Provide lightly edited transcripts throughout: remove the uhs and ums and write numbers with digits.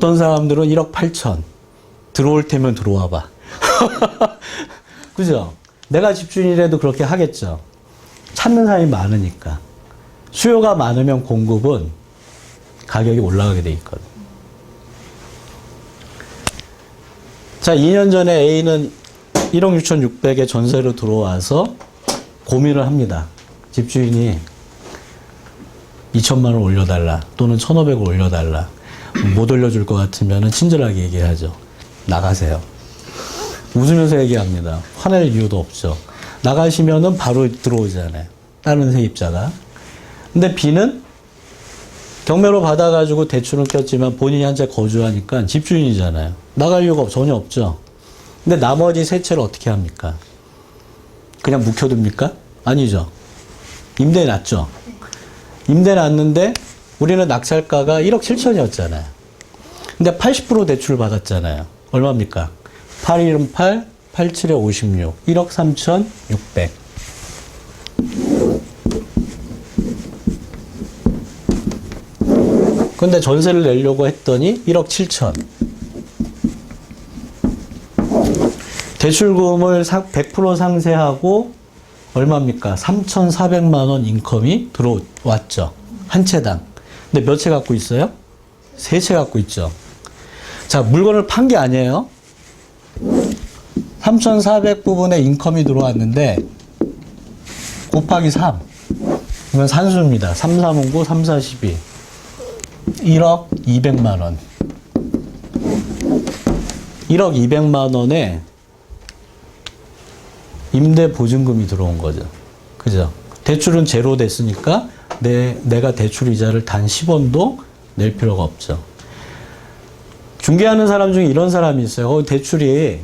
어떤 사람들은 1억 8천. 들어올 테면 들어와 봐. 그죠? 내가 집주인이라도 그렇게 하겠죠. 찾는 사람이 많으니까. 수요가 많으면 공급은 가격이 올라가게 돼 있거든. 자, 2년 전에 A는 1억 6,600에 전세로 들어와서 고민을 합니다. 집주인이 2천만 원 올려달라 또는 1,500을 올려달라. 못 올려줄 것 같으면 친절하게 얘기하죠. 나가세요. 웃으면서 얘기합니다. 화낼 이유도 없죠. 나가시면은 바로 들어오잖아요. 다른 세입자가. 근데 B는 경매로 받아가지고 대출은 꼈지만 본인이 한 채 거주하니까 집주인이잖아요. 나갈 이유가 전혀 없죠. 근데 나머지 세 채를 어떻게 합니까? 그냥 묵혀둡니까? 아니죠. 임대 놨죠. 임대 놨는데 우리는 낙찰가가 1억 7천이었잖아요. 근데 80% 대출 받았잖아요. 얼마입니까? 8일은 8, 87에 56, 1억 3,600. 근데 전세를 내려고 했더니 1억 7천. 대출금을 100% 상세하고 얼마입니까? 3,400만 원 인컴이 들어왔죠. 한 채당. 근데 몇 채 갖고 있어요? 세 채 갖고 있죠. 자, 물건을 판 게 아니에요. 3,400 부분에 인컴이 들어왔는데 곱하기 3. 이건 산수입니다. 3, 3은 9, 3, 4, 12. 1억 200만 원. 1억 200만 원에 임대 보증금이 들어온 거죠. 그죠? 대출은 제로 됐으니까 내가 대출 이자를 단 10원도 낼 필요가 없죠. 중개하는 사람 중에 이런 사람이 있어요. 대출이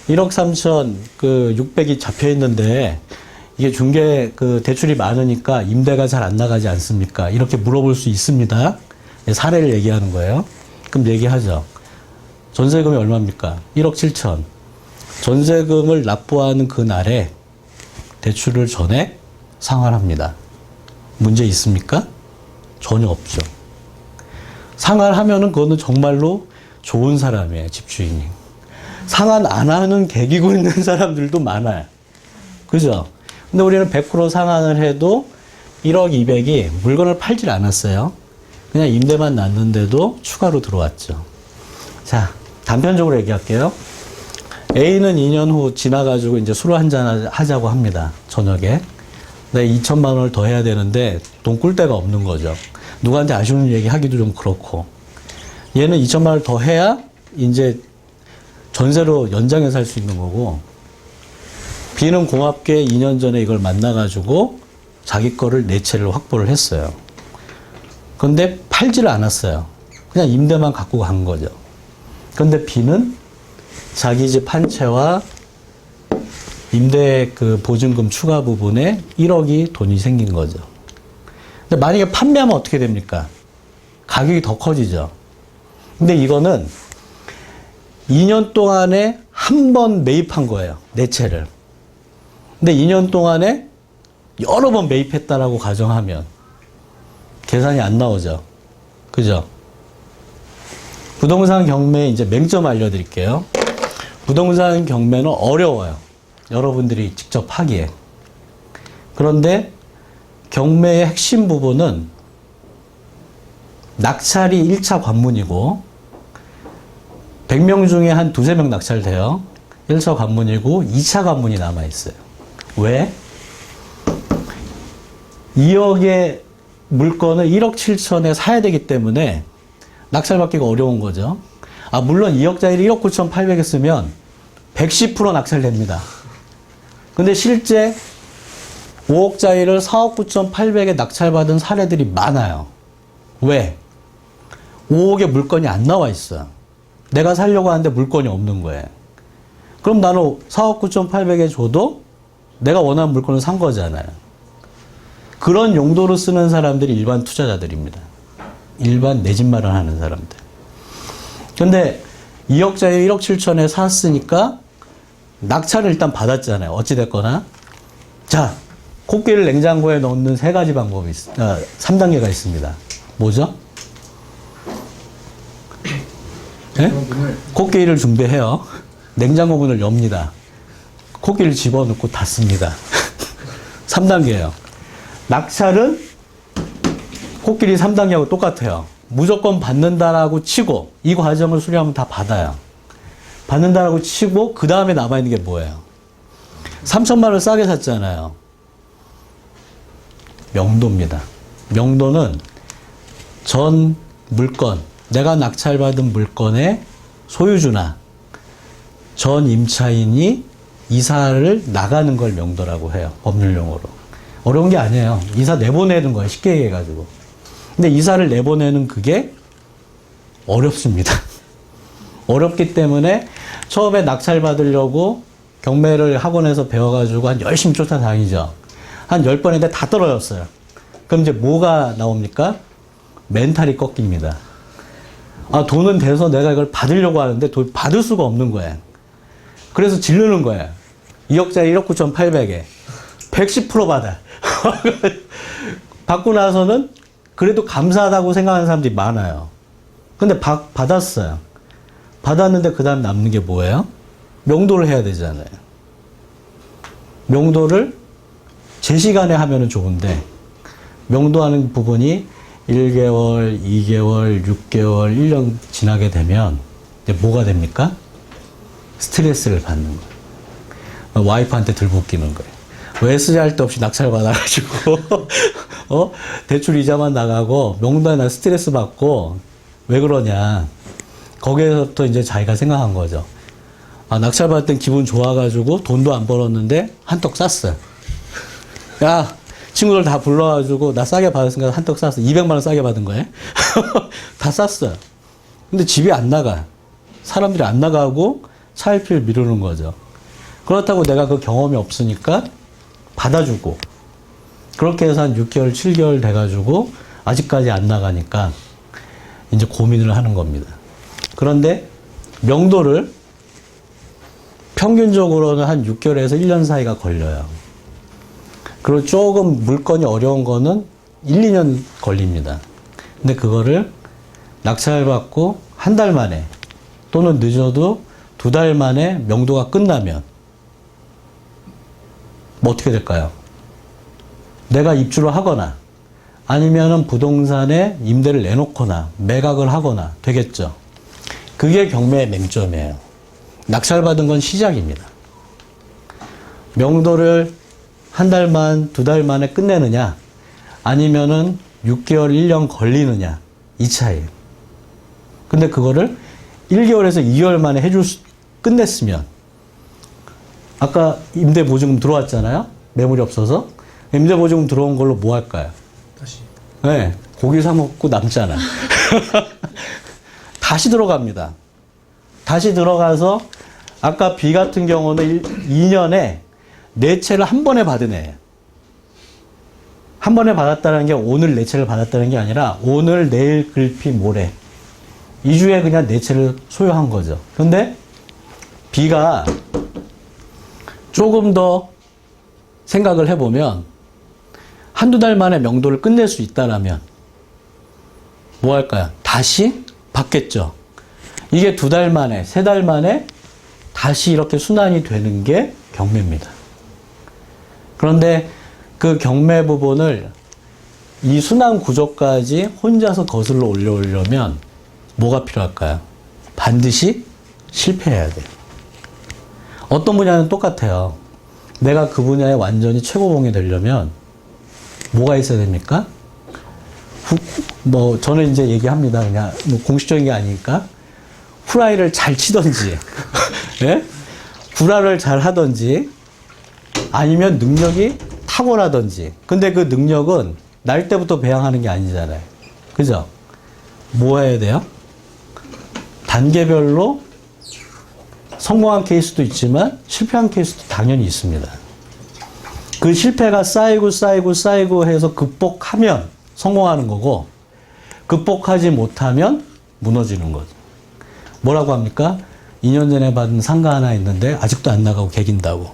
1억 3천 600이 잡혀 있는데 이게 대출이 많으니까 임대가 잘 안 나가지 않습니까? 이렇게 물어볼 수 있습니다. 사례를 얘기하는 거예요. 그럼 얘기하죠. 전세금이 얼마입니까? 1억 7천. 전세금을 납부하는 그날에 대출을 전액 상환합니다. 문제 있습니까? 전혀 없죠. 상환하면은 그거는 정말로 좋은 사람이에요, 집주인이. 상환 안 하는 개기고 있는 사람들도 많아요. 그죠? 근데 우리는 100% 상환을 해도 1억 200이 물건을 팔질 않았어요. 그냥 임대만 났는데도 추가로 들어왔죠. 자, 단편적으로 얘기할게요. A는 2년 후 지나가지고 이제 술을 한잔 하자고 합니다. 저녁에. 근데 2천만 원을 더 해야 되는데 돈 꿀 데가 없는 거죠. 누구한테 아쉬운 얘기 하기도 좀 그렇고. 얘는 2천만 원을 더 해야 이제 전세로 연장해서 살 수 있는 거고, B는 고맙게 2년 전에 이걸 만나가지고 자기 거를 4채를 확보를 했어요. 그런데 팔지를 않았어요. 그냥 임대만 갖고 간 거죠. 그런데 B는 자기 집 한 채와 임대 보증금 추가 부분에 1억이 돈이 생긴 거죠. 근데 만약에 판매하면 어떻게 됩니까? 가격이 더 커지죠. 근데 이거는 2년 동안에 한 번 매입한 거예요. 4채를. 근데 2년 동안에 여러 번 매입했다라고 가정하면 계산이 안 나오죠. 그죠? 부동산 경매 이제 맹점 알려드릴게요. 부동산 경매는 어려워요. 여러분들이 직접 하기에. 그런데 경매의 핵심 부분은 낙찰이 1차 관문이고 100명 중에 한 2~3명 낙찰돼요. 1차 관문이고 2차 관문이 남아있어요. 왜? 2억의 물건을 1억 7천에 사야 되기 때문에 낙찰받기가 어려운 거죠. 물론 2억짜리 1억 9,800에 쓰면 110% 낙찰됩니다. 근데 실제 5억짜리를 4억 9,800에 낙찰받은 사례들이 많아요. 왜? 5억에 물건이 안 나와 있어요. 내가 살려고 하는데 물건이 없는 거예요. 그럼 나는 4억 9,800에 줘도 내가 원하는 물건을 산 거잖아요. 그런 용도로 쓰는 사람들이 일반 투자자들입니다. 일반 내 집 마련하는 사람들. 근데 2억짜리 1억 7천에 샀으니까 낙찰을 일단 받았잖아요. 어찌됐거나. 자, 코끼리를 냉장고에 넣는 3가지 방법이 3단계가 있습니다. 뭐죠? 예? 코끼리를 준비해요. 냉장고 문을 엽니다. 코끼리를 집어넣고 닫습니다. 3단계예요. 낙찰은 코끼리 3단계하고 똑같아요. 무조건 받는다라고 치고 이 과정을 수료하면 다 받아요. 받는다라고 치고 그 다음에 남아있는 게 뭐예요? 3천만 원을 싸게 샀잖아요. 명도입니다. 명도는 전 물건, 내가 낙찰받은 물건의 소유주나 전 임차인이 이사를 나가는 걸 명도라고 해요. 법률용어로. 어려운 게 아니에요. 이사 내보내는 거예요. 쉽게 얘기해가지고. 근데 이사를 내보내는 그게 어렵습니다. 어렵기 때문에 처음에 낙찰 받으려고 경매를 학원에서 배워가지고 한 열심히 쫓아다니죠. 한 10번 했는데 다 떨어졌어요. 그럼 이제 뭐가 나옵니까? 멘탈이 꺾입니다. 아, 돈은 돼서 내가 이걸 받으려고 하는데 돈 받을 수가 없는 거예요. 그래서 지르는 거예요. 2억짜리 1억 9,800에 110% 받아. 받고 나서는 그래도 감사하다고 생각하는 사람들이 많아요. 근데 받았어요. 받았는데 그 다음 남는 게 뭐예요? 명도를 해야 되잖아요. 명도를 제 시간에 하면은 좋은데 명도하는 부분이 1개월, 2개월, 6개월, 1년 지나게 되면 이제 뭐가 됩니까? 스트레스를 받는 거예요. 와이프한테 들볶이는 거예요. 왜 쓰지 할 데 없이 낙찰 받아가지고 대출 이자만 나가고 명도에 나 스트레스 받고 왜 그러냐. 거기에서부터 이제 자기가 생각한 거죠. 아, 낙찰 받을 땐 기분 좋아가지고 돈도 안 벌었는데 한턱 쌌어요. 야, 친구들 다 불러가지고 나 싸게 받았으니까 한턱 쌌어. 200만 원 싸게 받은 거예요. 다 쌌어요. 근데 집이 안 나가요. 사람들이 안 나가고 차일피일 미루는 거죠. 그렇다고 내가 그 경험이 없으니까 받아주고 그렇게 해서 한 6개월, 7개월 돼가지고 아직까지 안 나가니까 이제 고민을 하는 겁니다. 그런데 명도를 평균적으로는 한 6개월에서 1년 사이가 걸려요. 그리고 조금 물건이 어려운 거는 1, 2년 걸립니다. 근데 그거를 낙찰받고 한 달 만에 또는 늦어도 2달 만에 명도가 끝나면 뭐 어떻게 될까요? 내가 입주를 하거나 아니면은 부동산에 임대를 내놓거나 매각을 하거나 되겠죠. 그게 경매의 맹점이에요. 낙찰받은 건 시작입니다. 명도를 한 달만, 2달 만에 끝내느냐, 아니면은 6개월, 1년 걸리느냐, 이 차이에요. 근데 그거를 1개월에서 2개월 만에 끝냈으면, 아까 임대보증금 들어왔잖아요? 매물이 없어서. 임대보증금 들어온 걸로 뭐 할까요? 다시. 네, 고기 사 먹고 남잖아. 다시 들어갑니다. 다시 들어가서 아까 B 같은 경우는 2년에 4채를 한 번에 받은 애예요. 한 번에 받았다는 게 오늘 4채를 받았다는 게 아니라 오늘, 내일, 글피, 모레 2주에 그냥 4채를 소유한 거죠. 근데 B가 조금 더 생각을 해보면 한두 달 만에 명도를 끝낼 수 있다라면 뭐 할까요? 다시 받겠죠. 이게 2달 만에, 3달 만에 다시 이렇게 순환이 되는 게 경매입니다. 그런데 그 경매 부분을 이 순환 구조까지 혼자서 거슬러 올려오려면 뭐가 필요할까요? 반드시 실패해야 돼요. 어떤 분야는 똑같아요. 내가 그 분야에 완전히 최고봉이 되려면 뭐가 있어야 됩니까? 저는 이제 얘기합니다. 그냥 공식적인 게 아니니까. 후라이를 잘 치던지, 예? 구라를 잘 하던지, 아니면 능력이 탁월하던지. 근데 그 능력은 날 때부터 배양하는 게 아니잖아요. 그죠? 뭐 해야 돼요? 단계별로 성공한 케이스도 있지만 실패한 케이스도 당연히 있습니다. 그 실패가 쌓이고 해서 극복하면 성공하는 거고, 극복하지 못하면 무너지는 거죠. 뭐라고 합니까? 2년 전에 받은 상가 하나 있는데 아직도 안 나가고 개긴다고.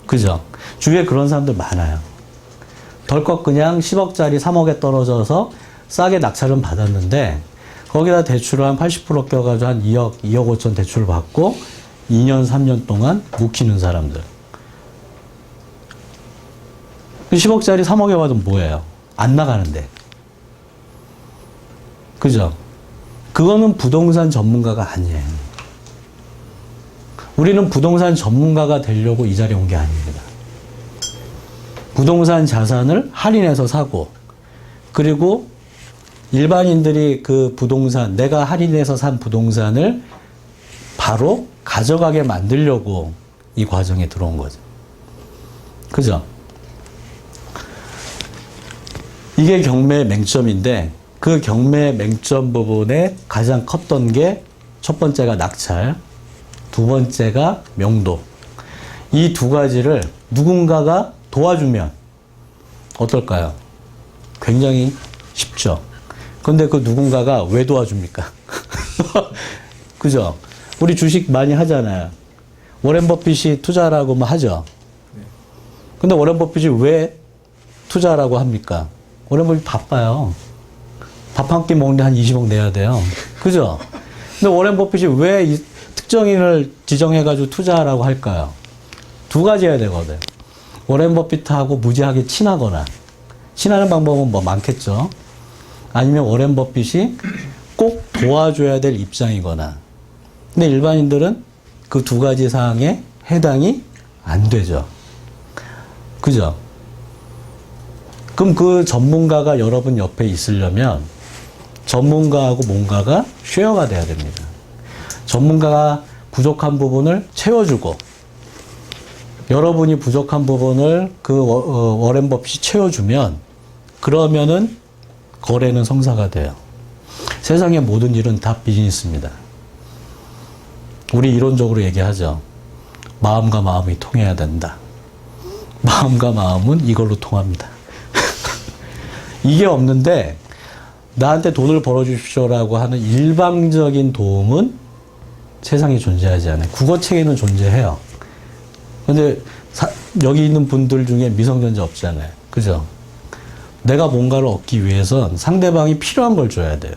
그죠? 주위에 그런 사람들 많아요. 덜컥 그냥 10억짜리 3억에 떨어져서 싸게 낙찰은 받았는데 거기다 대출을 한 80% 껴가지고 한 2억, 2억 5천 대출을 받고 2년, 3년 동안 묵히는 사람들. 10억짜리 3억에 받으면 뭐예요? 안 나가는데. 그죠? 그거는 부동산 전문가가 아니에요. 우리는 부동산 전문가가 되려고 이 자리에 온 게 아닙니다. 부동산 자산을 할인해서 사고, 그리고 일반인들이 그 부동산, 내가 할인해서 산 부동산을 바로 가져가게 만들려고 이 과정에 들어온 거죠. 그죠? 이게 경매의 맹점인데, 그 경매의 맹점 부분에 가장 컸던 게 첫 번째가 낙찰, 두 번째가 명도. 이 두 가지를 누군가가 도와주면 어떨까요? 굉장히 쉽죠. 근데 그 누군가가 왜 도와줍니까? 그죠? 우리 주식 많이 하잖아요. 워렌 버핏이 투자라고 뭐 하죠. 근데 워렌 버핏이 왜 투자라고 합니까? 워렌 버핏 바빠요. 밥 한 끼 먹는데 한 20억 내야 돼요. 그죠? 근데 워렌 버핏이 왜 이 특정인을 지정해가지고 투자하라고 할까요? 두 가지 해야 되거든. 워렌 버핏하고 무지하게 친하거나, 친하는 방법은 뭐 많겠죠. 아니면 워렌 버핏이 꼭 도와줘야 될 입장이거나. 근데 일반인들은 그 두 가지 사항에 해당이 안 되죠. 그죠? 그럼 그 전문가가 여러분 옆에 있으려면 전문가하고 뭔가가 쉐어가 돼야 됩니다. 전문가가 부족한 부분을 채워주고, 여러분이 부족한 부분을 그 워렌 버핏이 채워주면, 그러면은 거래는 성사가 돼요. 세상의 모든 일은 다 비즈니스입니다. 우리 이론적으로 얘기하죠. 마음과 마음이 통해야 된다. 마음과 마음은 이걸로 통합니다. 이게 없는데 나한테 돈을 벌어주십시오라고 하는 일방적인 도움은 세상에 존재하지 않아요. 국어책에는 존재해요. 근데 여기 있는 분들 중에 미성년자 없잖아요. 그죠? 내가 뭔가를 얻기 위해선 상대방이 필요한 걸 줘야 돼요.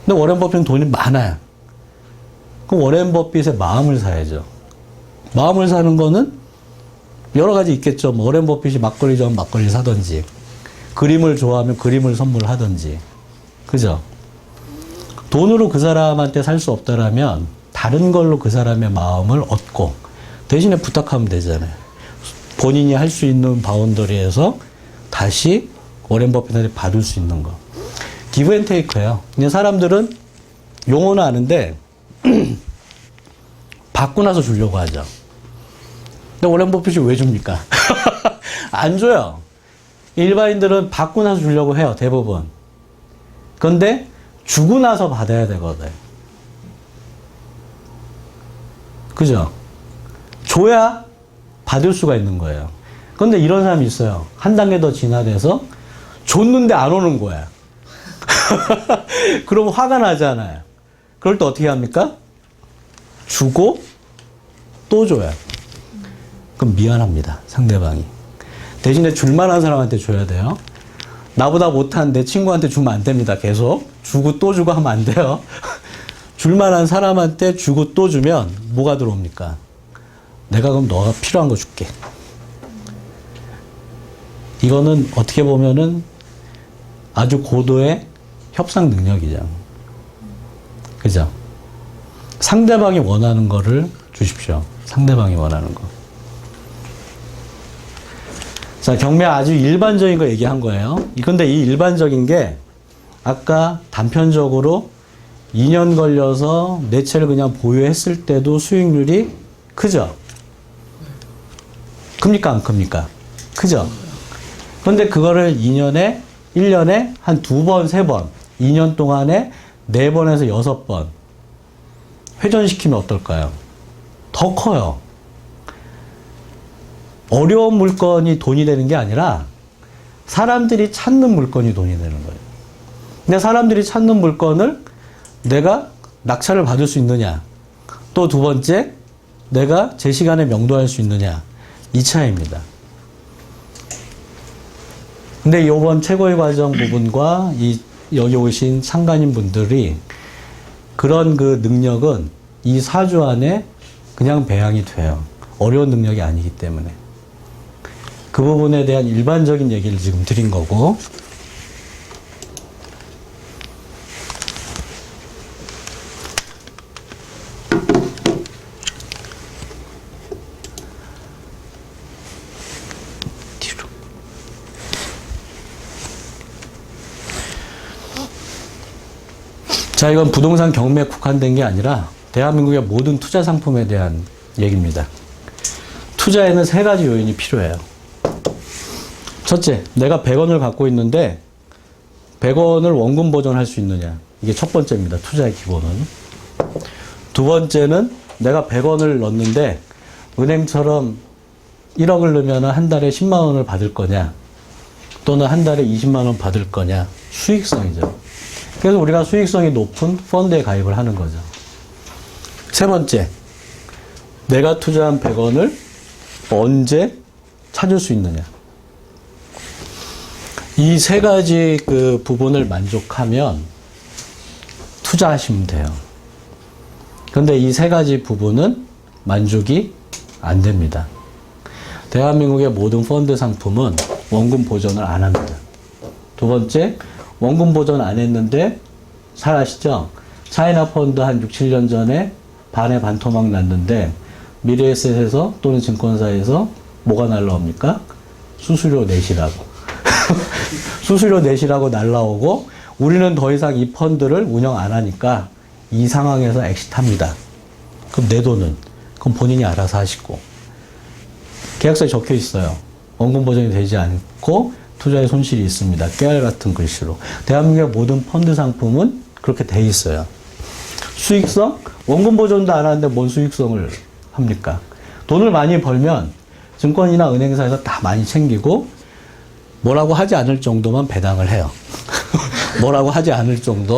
근데 워렌 버핏은 돈이 많아요. 그럼 워렌 버핏의 마음을 사야죠. 마음을 사는 거는 여러 가지 있겠죠. 뭐 워렌 버핏이 막걸리 좋아하면 막걸리 사든지, 그림을 좋아하면 그림을 선물하든지. 그죠? 돈으로 그 사람한테 살 수 없다라면 다른 걸로 그 사람의 마음을 얻고 대신에 부탁하면 되잖아요. 본인이 할 수 있는 바운더리에서 다시 워렌 버핏한테 받을 수 있는 거. 기브 앤 테이크예요. 그냥 사람들은 용어는 아는데 받고 나서 주려고 하죠. 근데 워렌 버핏이 왜 줍니까? 안 줘요. 일반인들은 받고 나서 주려고 해요, 대부분. 그런데 주고 나서 받아야 되거든. 그죠? 줘야 받을 수가 있는 거예요. 그런데 이런 사람이 있어요. 한 단계 더 진화돼서 줬는데 안 오는 거야. 그러면 화가 나잖아요. 그럴 때 어떻게 합니까? 주고 또 줘요. 그럼 미안합니다, 상대방이. 대신에 줄만한 사람한테 줘야 돼요. 나보다 못한 내 친구한테 주면 안 됩니다. 계속 주고 또 주고 하면 안 돼요. 줄만한 사람한테 주고 또 주면 뭐가 들어옵니까? 내가 그럼 너가 필요한 거 줄게. 이거는 어떻게 보면은 아주 고도의 협상 능력이죠. 그죠? 상대방이 원하는 거를 주십시오. 상대방이 원하는 거. 자, 경매 아주 일반적인 거 얘기한 거예요. 근데 이 일반적인 게 아까 단편적으로 2년 걸려서 내 채를 그냥 보유했을 때도 수익률이 크죠? 큽니까? 안 큽니까? 크죠? 그런데 그거를 2년에, 1년에 한 2번, 3번, 2년 동안에 4번에서 6번 회전시키면 어떨까요? 더 커요. 어려운 물건이 돈이 되는 게 아니라 사람들이 찾는 물건이 돈이 되는 거예요. 근데 사람들이 찾는 물건을 내가 낙찰을 받을 수 있느냐, 또 두 번째 내가 제 시간에 명도할 수 있느냐, 이 차이입니다. 근데 이번 최고의 과정 부분과 이 여기 오신 상관인 분들이 그런 그 능력은 이 4주 안에 그냥 배양이 돼요. 어려운 능력이 아니기 때문에. 그 부분에 대한 일반적인 얘기를 지금 드린 거고, 자, 이건 부동산 경매에 국한된 게 아니라 대한민국의 모든 투자 상품에 대한 얘기입니다. 투자에는 3가지 요인이 필요해요. 첫째, 내가 100원을 갖고 있는데 100원을 원금 보존할 수 있느냐. 이게 첫 번째입니다. 투자의 기본은. 두 번째는 내가 100원을 넣는데 은행처럼 1억을 넣으면 한 달에 10만 원을 받을 거냐. 또는 한 달에 20만 원 받을 거냐. 수익성이죠. 그래서 우리가 수익성이 높은 펀드에 가입을 하는 거죠. 세 번째, 내가 투자한 100원을 언제 찾을 수 있느냐. 이 3가지 그 부분을 만족하면 투자하시면 돼요. 그런데 이 3가지 부분은 만족이 안 됩니다. 대한민국의 모든 펀드 상품은 원금 보존을 안 합니다. 두 번째, 원금 보존 안 했는데 잘 아시죠? 차이나 펀드 한 6, 7년 전에 반에 반토막 났는데 미래에셋에서 또는 증권사에서 뭐가 날라옵니까? 수수료 내시라고. 수수료 내시라고 날라오고 우리는 더 이상 이 펀드를 운영 안 하니까 이 상황에서 엑시트합니다. 그럼 내 돈은? 그럼 본인이 알아서 하시고. 계약서에 적혀 있어요. 원금 보존이 되지 않고 투자에 손실이 있습니다. 깨알 같은 글씨로. 대한민국의 모든 펀드 상품은 그렇게 돼 있어요. 수익성? 원금 보존도 안 하는데 뭔 수익성을 합니까? 돈을 많이 벌면 증권이나 은행사에서 다 많이 챙기고 뭐라고 하지 않을 정도만 배당을 해요. 뭐라고 하지 않을 정도.